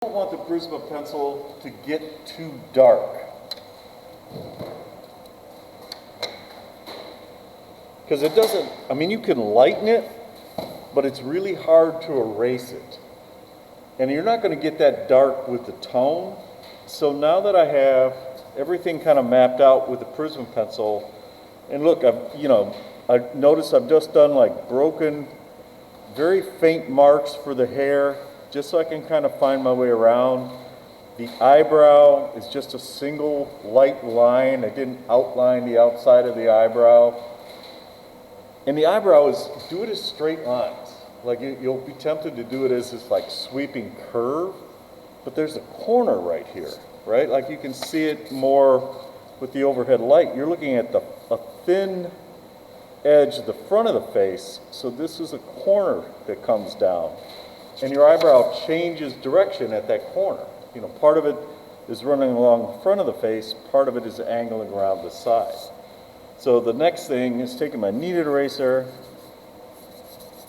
don't want the Prisma pencil to get too dark. Because it doesn't, I mean, you can lighten it, but it's really hard to erase it. And you're not going to get that dark with the tone. So now that I have everything kind of mapped out with the Prisma pencil, and look, I noticed I've just done like broken, very faint marks for the hair, just so I can kind of find my way around. The eyebrow is just a single light line. I didn't outline the outside of the eyebrow. And the eyebrow is, do it as straight lines. Like you'll be tempted to do it as this like sweeping curve, but there's a corner right here, right? Like you can see it more with the overhead light. You're looking at a thin edge of the front of the face, so this is a corner that comes down. And your eyebrow changes direction at that corner. You know, part of it is running along the front of the face, part of it is angling around the side. So the next thing is taking my kneaded eraser,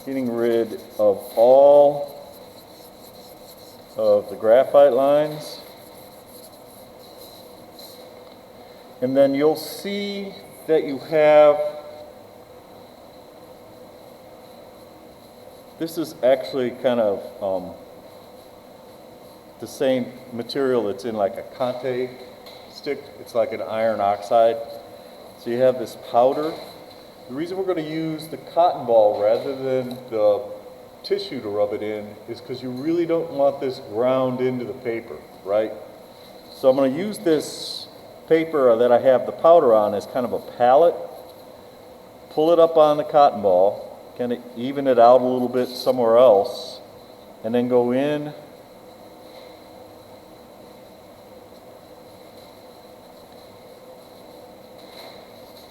getting rid of all of the graphite lines. And then you'll see that you have, this is actually kind of the same material that's in like a Conte stick. It's like an iron oxide. So you have this powder. The reason we're going to use the cotton ball rather than the tissue to rub it in is because you really don't want this ground into the paper, right? So I'm going to use this paper that I have the powder on as kind of a palette. Pull it up on the cotton ball, kind of even it out a little bit somewhere else, and then go in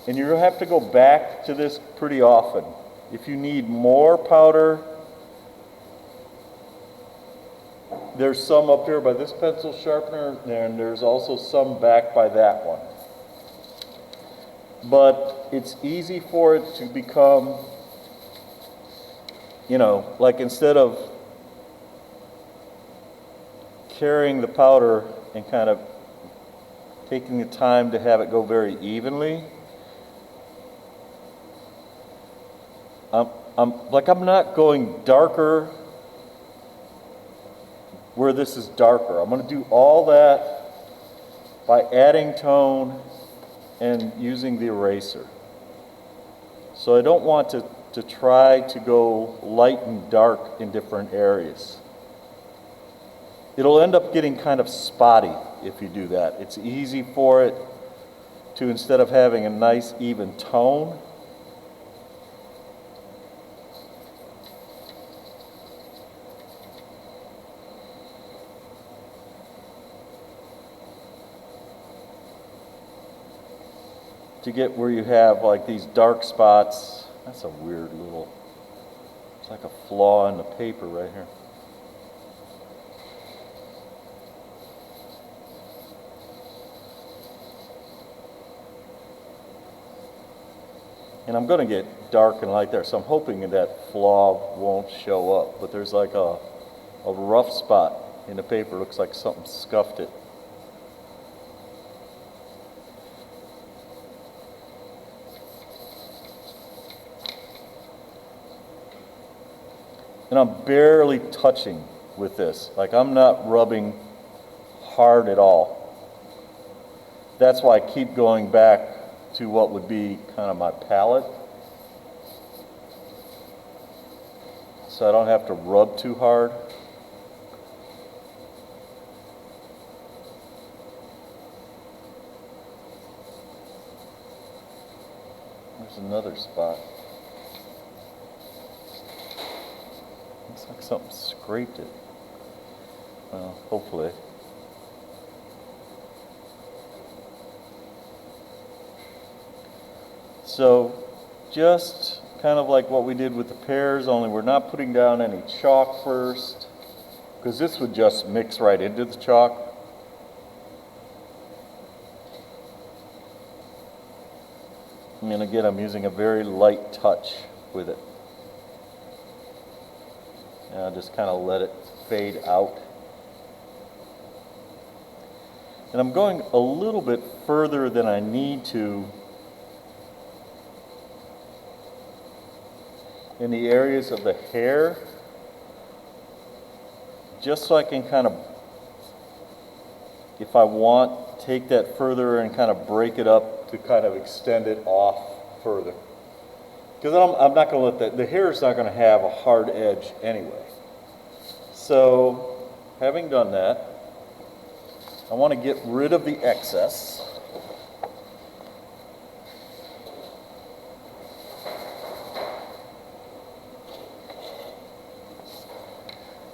and you're going to have to go back to this pretty often. If you need more powder, there's some up here by this pencil sharpener, and there's also some back by that one. But it's easy for it to become, you know, like instead of carrying the powder and kind of taking the time to have it go very evenly, I'm not going darker where this is darker. I'm going to do all that by adding tone and using the eraser. So I don't want to try to go light and dark in different areas. It'll end up getting kind of spotty if you do that. It's easy for it to, instead of having a nice even tone, to get where you have like these dark spots. That's a weird little, it's like a flaw in the paper right here. And I'm going to get dark and light there, so I'm hoping that flaw won't show up. But there's like a rough spot in the paper. Looks like something scuffed it. And I'm barely touching with this. Like I'm not rubbing hard at all. That's why I keep going back to what would be kind of my palette. So I don't have to rub too hard. There's another spot. Looks like something scraped it. Well, hopefully. So just kind of like what we did with the pears, only we're not putting down any chalk first, because this would just mix right into the chalk. And again, I'm using a very light touch with it. And I'll just kind of let it fade out. And I'm going a little bit further than I need to in the areas of the hair, just so I can kind of, if I want, take that further and kind of break it up to kind of extend it off further. Because I'm not going to let that, the hair is not going to have a hard edge anyway. So, having done that, I want to get rid of the excess.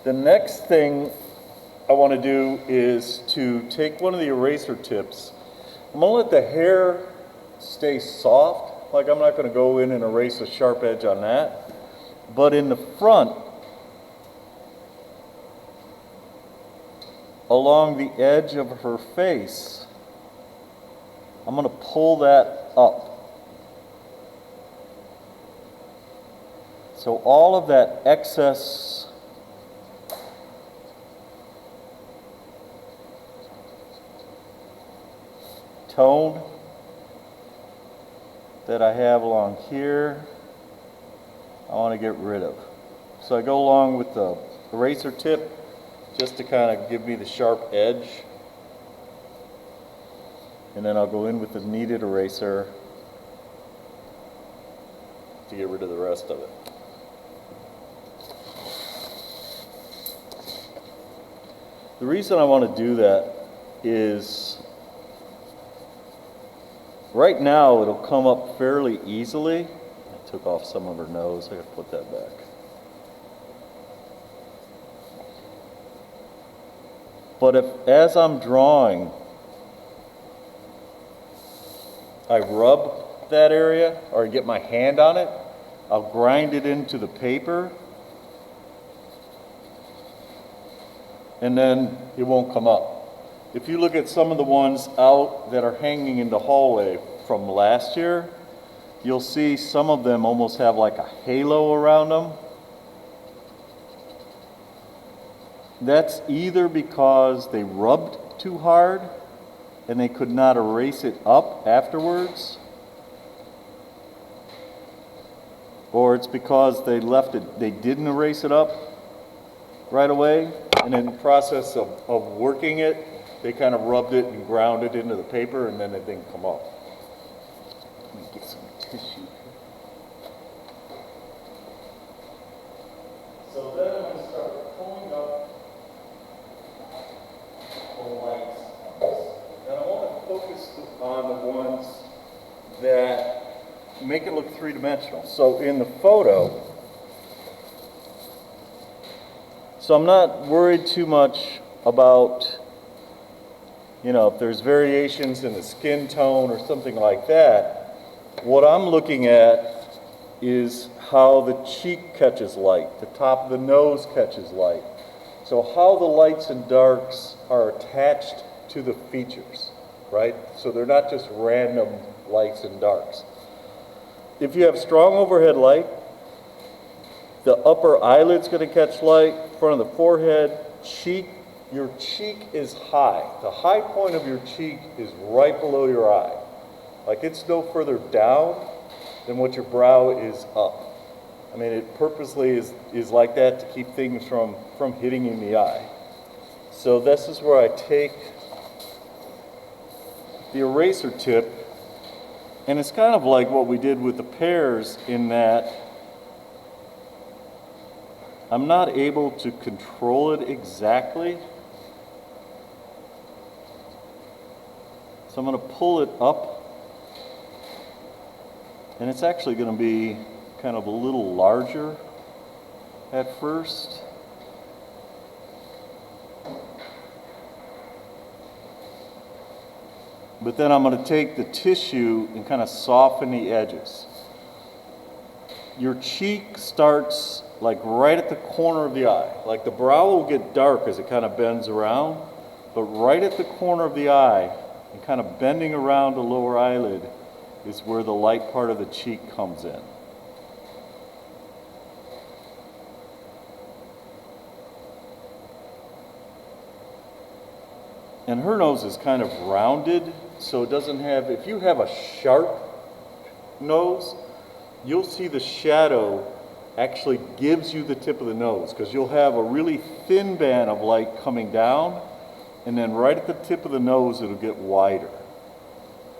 The next thing I want to do is to take one of the eraser tips. I'm going to let the hair stay soft, like I'm not going to go in and erase a sharp edge on that. But in the front, along the edge of her face, I'm going to pull that up. So all of that excess tone that I have along here, I want to get rid of. So I go along with the eraser tip just to kind of give me the sharp edge. And then I'll go in with the kneaded eraser to get rid of the rest of it. The reason I want to do that is right now it'll come up fairly easily. I took off some of her nose, I gotta put that back. But if, as I'm drawing, I rub that area or I get my hand on it, I'll grind it into the paper, and then it won't come up. If you look at some of the ones out that are hanging in the hallway from last year, you'll see some of them almost have like a halo around them. That's either because they rubbed too hard and they could not erase it up afterwards, or it's because they didn't erase it up right away, and in the process of working it, they kind of rubbed it and ground it into the paper, and then it didn't come up. Let me get some tissue here. So then I'm going to start pulling up the lights on this. And I want to focus on the ones that make it look three-dimensional. So in the photo, so I'm not worried too much about, you know, if there's variations in the skin tone or something like that. What I'm looking at is how the cheek catches light, the top of the nose catches light. So how the lights and darks are attached to the features, right? So they're not just random lights and darks. If you have strong overhead light, the upper eyelid's going to catch light, front of the forehead, cheek. Your cheek is high. The high point of your cheek is right below your eye. Like it's no further down than what your brow is up. I mean, it purposely is like that to keep things from hitting in the eye. So this is where I take the eraser tip, and it's kind of like what we did with the pears in that I'm not able to control it exactly. So I'm going to pull it up, and it's actually going to be kind of a little larger at first. But then I'm going to take the tissue and kind of soften the edges. Your cheek starts like right at the corner of the eye. Like the brow will get dark as it kind of bends around, but right at the corner of the eye and kind of bending around the lower eyelid is where the light part of the cheek comes in. And her nose is kind of rounded, so it doesn't have, if you have a sharp nose, you'll see the shadow actually gives you the tip of the nose, because you'll have a really thin band of light coming down, and then right at the tip of the nose it'll get wider.